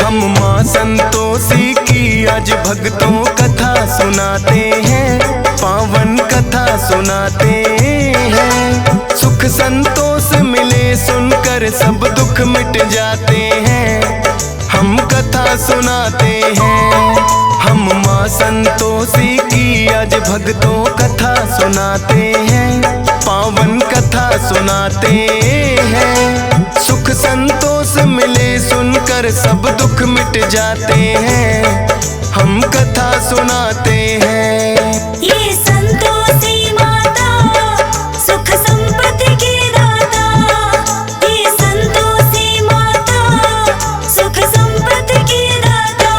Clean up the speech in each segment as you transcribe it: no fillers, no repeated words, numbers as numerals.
हम माँ संतोषी की आज भक्तों कथा सुनाते हैं, पावन कथा सुनाते हैं। सुख संतोष मिले सुनकर सब दुख मिट जाते हैं, हम कथा सुनाते हैं। हम माँ संतोषी की आज भक्तों कथा सुनाते हैं, पावन कथा सुनाते हैं। सुख संतोष मिले सुनकर सब दुख मिट जाते हैं, हम कथा सुनाते हैं। ये संतोषी माता सुख संपत्ति की दाता, ये संतोषी माता सुख संपत्ति की दाता।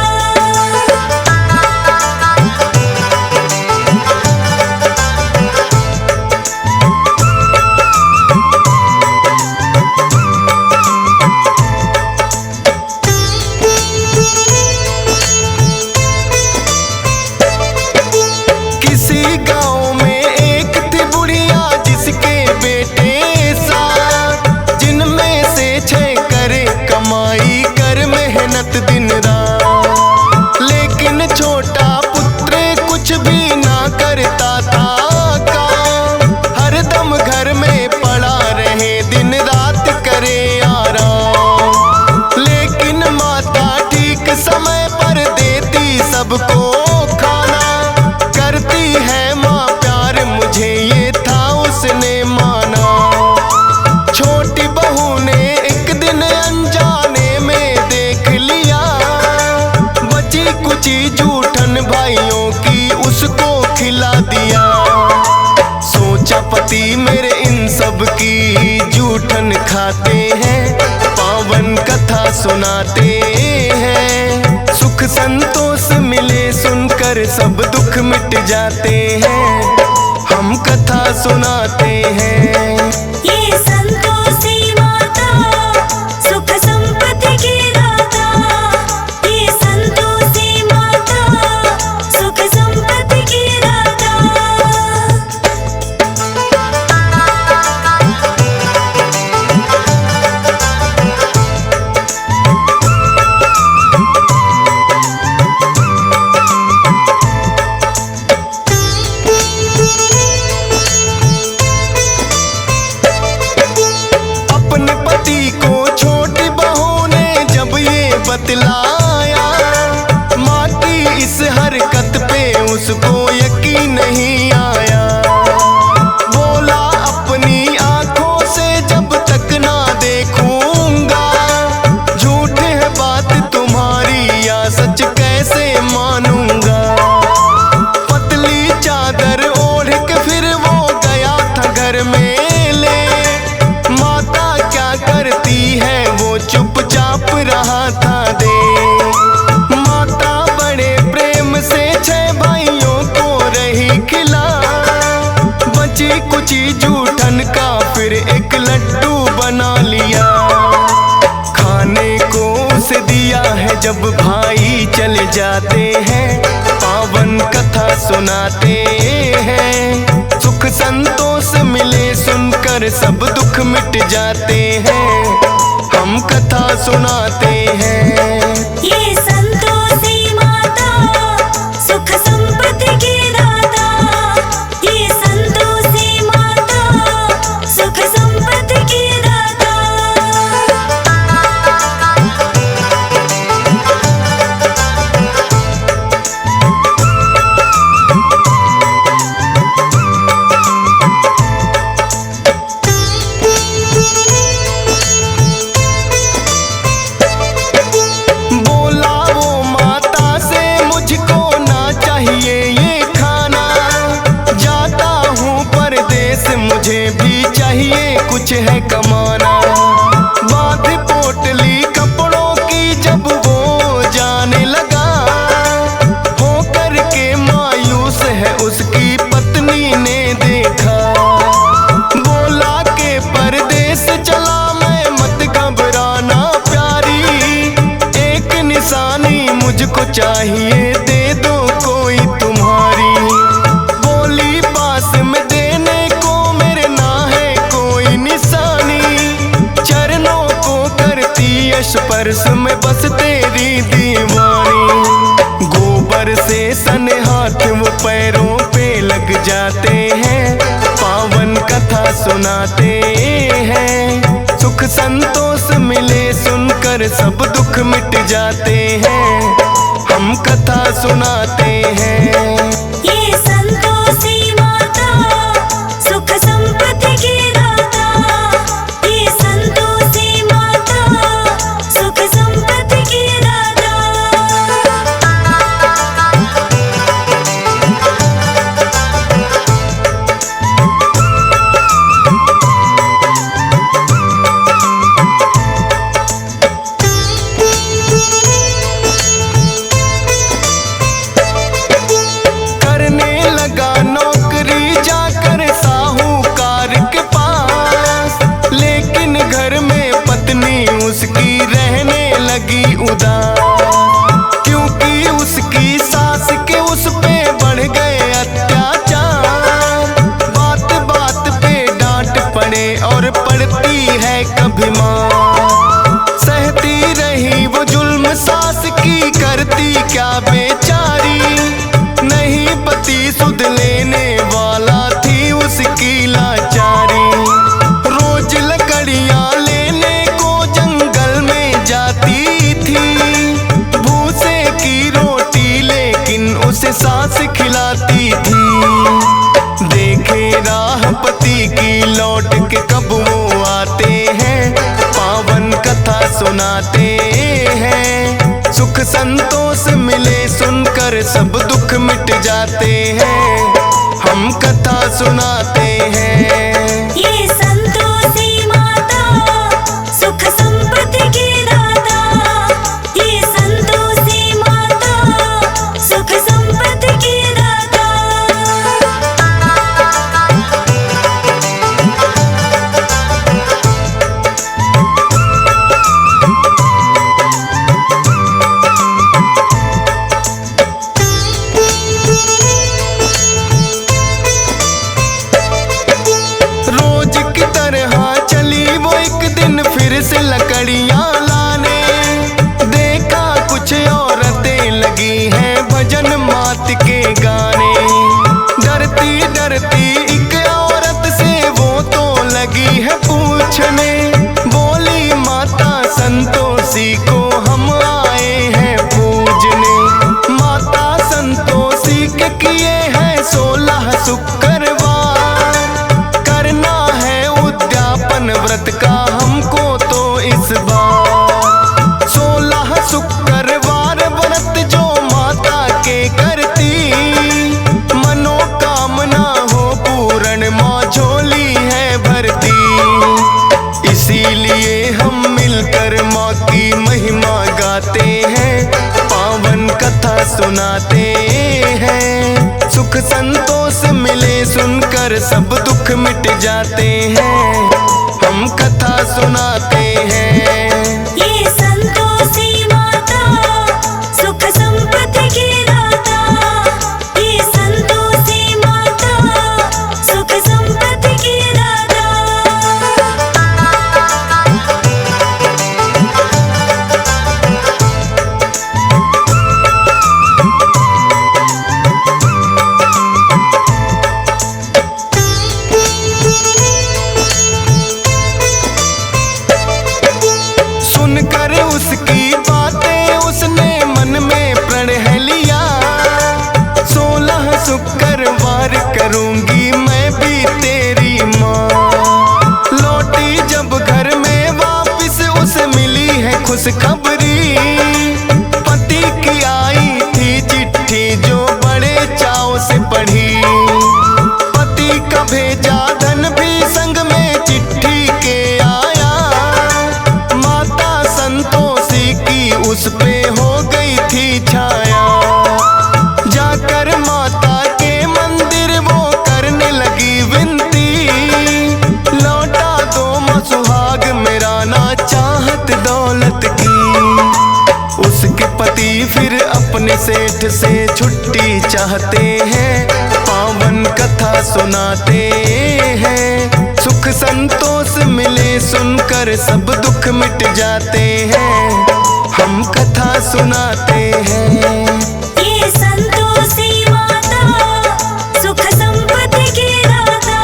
दिन रात लेकिन छोटा पुत्र कुछ भी ना करता था काम, हरदम घर में पड़ा रहे दिन रात करे आराम। लेकिन माता ठीक समय पर देती सबको खाना, करती है माँ प्यार मुझे ये था उसने माना। छोटी बहू ने एक दिन अनजाने में देख लिया, बची कुची जूठन भाइयों की उसको खिला दिया। सोचा पति मेरे इन सब की जूठन खाते हैं, पावन कथा सुनाते हैं। सुख संतोष मिले सुनकर सब दुख मिट जाते हैं, हम कथा सुनाते हैं। ये संतोषी माता सुख संपत्ति की दाता, ये संतोषी माता सुख संपत्ति की दाता। बतलाया माँ की इस हरकत पे उसको यकीन नहीं आया। बोला अपनी आंखों से जब तक ना देखूंगा, झूठ है बात तुम्हारी या सच कैसे मानूंगा। पतली चादर ओढ़ के फिर वो गया था घर में ले, माता क्या करती है वो चुपचाप रहा था दे। माता बड़े प्रेम से 6 भाइयों को रही खिला, बची कुची जूठन का फिर एक लड्डू बना लिया। खाने को उसे दिया है जब भाई चले जाते हैं, पावन कथा सुनाते हैं। सुख संतोष मिले सुनकर सब दुख मिट जाते हैं, हम कथा सुनाते हैं। ये संतोषी माता सुख संपत्ति की दाता, ये संतोषी माता सुख संपत्ति की दाता। मुझे भी चाहिए कुछ है कमाना। बात पोटली कपड़ों की जब वो जाने लगा, हो करके मायूस है उसकी पत्नी ने देखा। बोला के परदेस चला मैं मत घबराना प्यारी, एक निशानी मुझको चाहिए दे दो कोई तुम्हारी। बोली पास में देने को मेरे ना है कोई निशानी, चरणों को करती यश स्पर्श में बस तेरी दीवानी। गोबर से सने हाथ वो पैरों पे लग जाते हैं, पावन कथा सुनाते हैं। सुख संतोष मिले सुनकर सब दुख मिट जाते हैं, हम कथा सुनाते हैं। ये संतोषी माता सुख संपत्ति की दाता, ये संतोषी माता सुख संपत्ति की दाता। करने लगा नौकरी जाकर साहूकार के पास, लेकिन घर में पत्नी उसकी रहने लगी उदास, क्योंकि उसकी सास के उस पे बढ़ गए अत्याचार। बात बात पे डांट पड़े और पड़ती है कभी मार, सहती रही वो जुल्म सास की, करती क्या बेचारी। नहीं पति सुध लेने वाला थी उसकी लाचारी, रोज लकड़ियां लेने को जंगल में जाती थी। भूसे की रोटी लेकिन उसे सास खिलाती थी, देखे राह पति की लौट के कब वो आते हैं, पावन कथा सुनाते हैं। सुख संतोष मिले सुनकर सब दुख मिट जाते हैं, हम कथा सुनाते हैं। ये संतोषी माता सुख संपत्ति की दाता, ये संतोषी माता सुख संपत्ति की दाता। रोज की तरह चली वो एक दिन फिर से लकड़ियां लाने, देखा कुछ औरतें लगी हैं भजन मात के गाने। डरती डरती एक औरत से वो तो लगी है पूछने, बोली माता संतोषी को हम आए हैं पूजने। माता संतोषी के किए हैं 16 शुक्रवार, करना है उद्यापन व्रत का हमको तो इस बार। 16 शुक्रवार व्रत जो माता के करती, मनोकामना हो पूर्ण माँ झोली है भरती। इसीलिए हम मिलकर माँ की महिमा गाते हैं, पावन कथा सुनाते हैं। सुख संतोष मिले सुनकर सब दुख मिट जाते हैं, हम कथा सुनाते हैं। ये संतोषी माता सुख संपत्ति की दाता, ये संतोषी माता सुख संपत्ति की दाता। सुनकर उसकी बातें उसने मन में प्रण लिया, 16 शुक्रवार करूंगी मैं भी तेरी माँ। लौटी जब घर में वापिस उसे मिली है खुशखबरी, पति की आई थी चिट्ठी जो बड़े चाव से पढ़ी। पति का भेजा धन भी संग में चिट्ठी के आया, माता संतोषी की उस पे हो गई थी छाया। जाकर माता के मंदिर वो करने लगी विनती, लौटा दो माँ सुहाग मेरा ना चाहत दौलत की। उसके पति फिर अपने सेठ से छुट्टी चाहते हैं, पावन कथा सुनाते हैं। सुख संतोष मिले सुनकर सब दुख मिट जाते हैं, हम कथा सुनाते हैं। ये संतोषी माता सुख संपत्ति की दाता,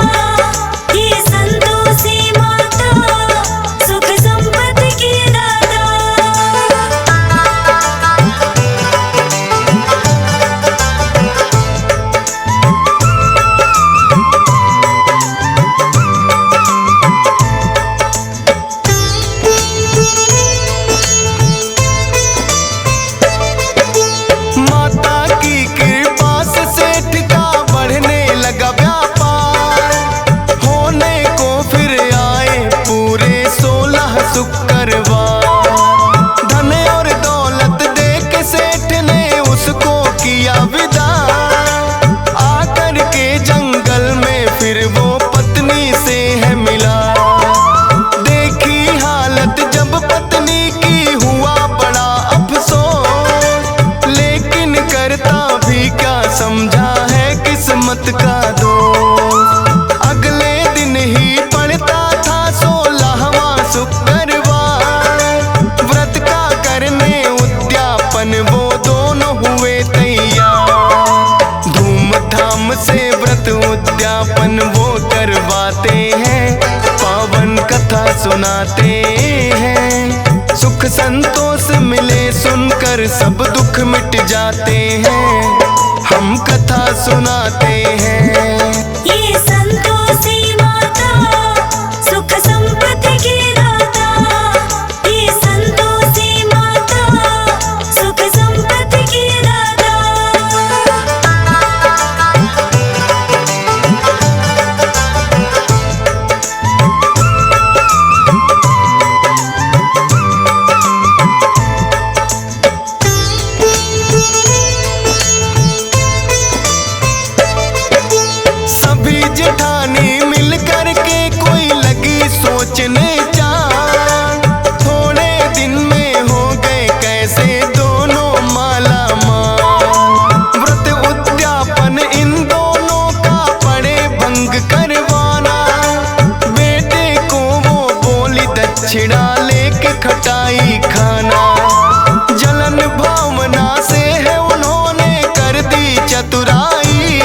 ये संतोषी माता सुख संपत्ति की दाता। माता की कृपा से सेठ का बढ़ने लगा व्यापार, होने को फिर आए पूरे 16 शुक्रवार। धन और दौलत दे के सेठ ने उसको किया विदा, आकर के जंगल में फिर वो पत्नी से है मिला। देखी हालत जब पत्नी की हुआ बड़ा अफसोस, लेकिन करता भी क्या समझा है किस्मत का दोष। अगले दिन ही पड़ता था 16वां शुक्रवार, व्रत का करने उद्यापन वो दोनों हुए तैयार। धूमधाम से व्रत उद्यापन वो करवाते हैं, पावन कथा सुनाते हैं। सुख संतोष मिले सुनकर सब दुख मिट जाते हैं, हम कथा सुनाते हैं। ये संतोषी माता सुख संपत्ति की दाता, ये संतोषी माता सुख संपत्ति की दाता। सभी जेठानी मिल कर के कोई लगी सोचने चार, थोड़े दिन में हो गए कैसे दोनों माला माल। व्रत उद्यापन इन दोनों का पड़े भंग करवाना, बेटे को वो बोली दक्षिणा लेके खटाई खाना। जलन भावना से है उन्होंने कर दी चतुराई,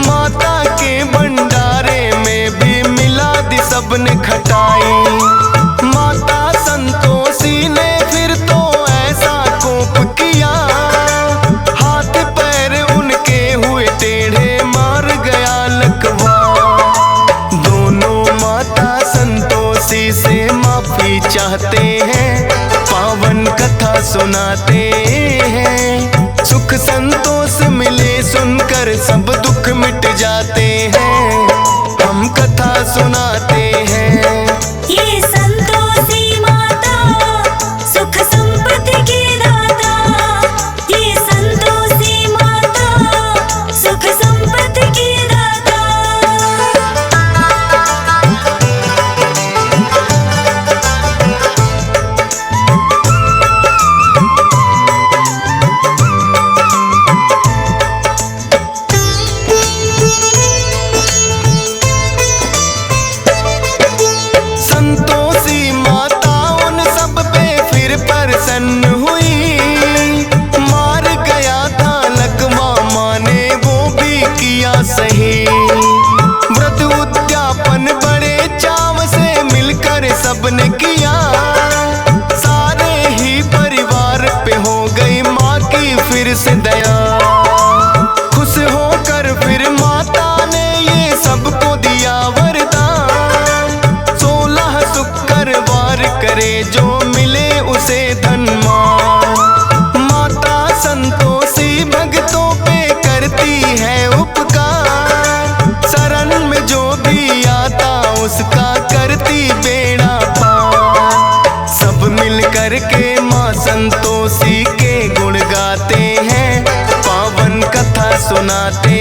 माता के भंडारे में भी मिला दी सबने खटाई। माता संतोषी ने फिर तो ऐसा कोप किया, हाथ पैर उनके हुए टेढ़े मार गया लकवा। दोनों माता संतोषी से माफी चाहते हैं, पावन कथा सुनाते हैं। सुख संतोष मिले सुनकर सब दुख मिट जाते हैं, हम कथा सुनाते हैं। ये संतोषी माता सुख संपत्ति की दाता, ये संतोषी माता सुख संपत्ति की दाता। संतोषी माता उन सब पे फिर प्रसन्न हुई, मार गया था लकवा माने वो भी किया सही। व्रत उद्यापन बड़े चाव से मिलकर सबने किया, सारे ही परिवार पे हो गई माँ की फिर से दया। खुश होकर फिर माता ने ये सबको दिया वरदान, 16 शुक्रवार करे जो मिले उसे धन मान। माता संतोषी भक्तों पे करती है उपकार, शरण में जो भी आता उसका करती बेड़ा पार। सब मिल कर के माँ संतोषी के गुण गाते हैं, पावन कथा सुनाते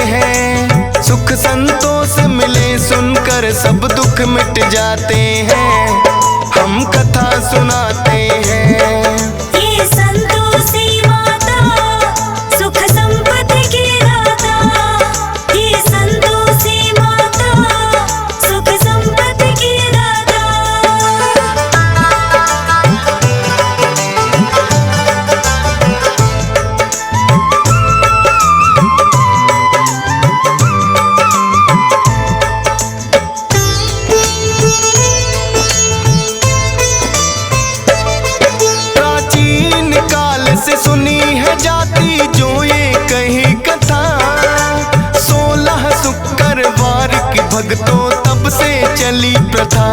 हैं। सुख संतोष मिले सुनकर सब दुख मिट जाते हैं, हम कथा सुनाते हैं। ये संतोषी माता सुख संपत्ति की दाता, ये संतोषी माता सुख संपत्ति की दाता। तुमसे सुनी है जाती जो ये कही कथा, 16 शुक्रवार की भक्तों तब से चली प्रथा।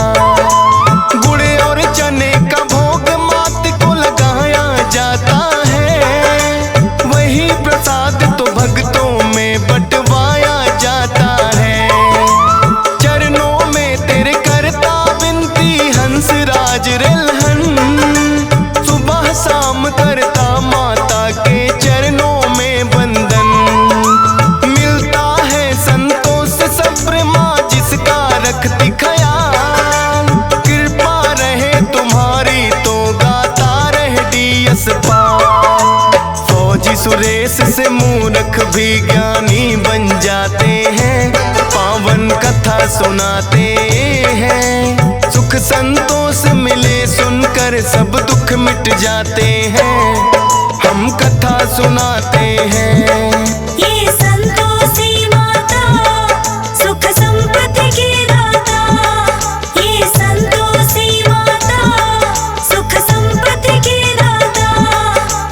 गुड़ और चने का भोग मात को लगाया जाता है, वही प्रसाद तो भक्तों में बंटवाया जाता है। चरणों में तेरे करता विनती हंसराज रिलहन, सुबह शाम करता माता के चरणों में वंदन। मिलता है संतोष सब्र माँ जिसका रखती ख्याल, कृपा रहे तुम्हारी तो गाता रहे डीएस पाल। फौजी सुरेश से मूर्ख भी ज्ञानी बन जाते हैं, पावन कथा सुनाते हैं। सुख संतोष मिले सुनकर सब दुख मिट जाते हैं, हम कथा सुनाते हैं।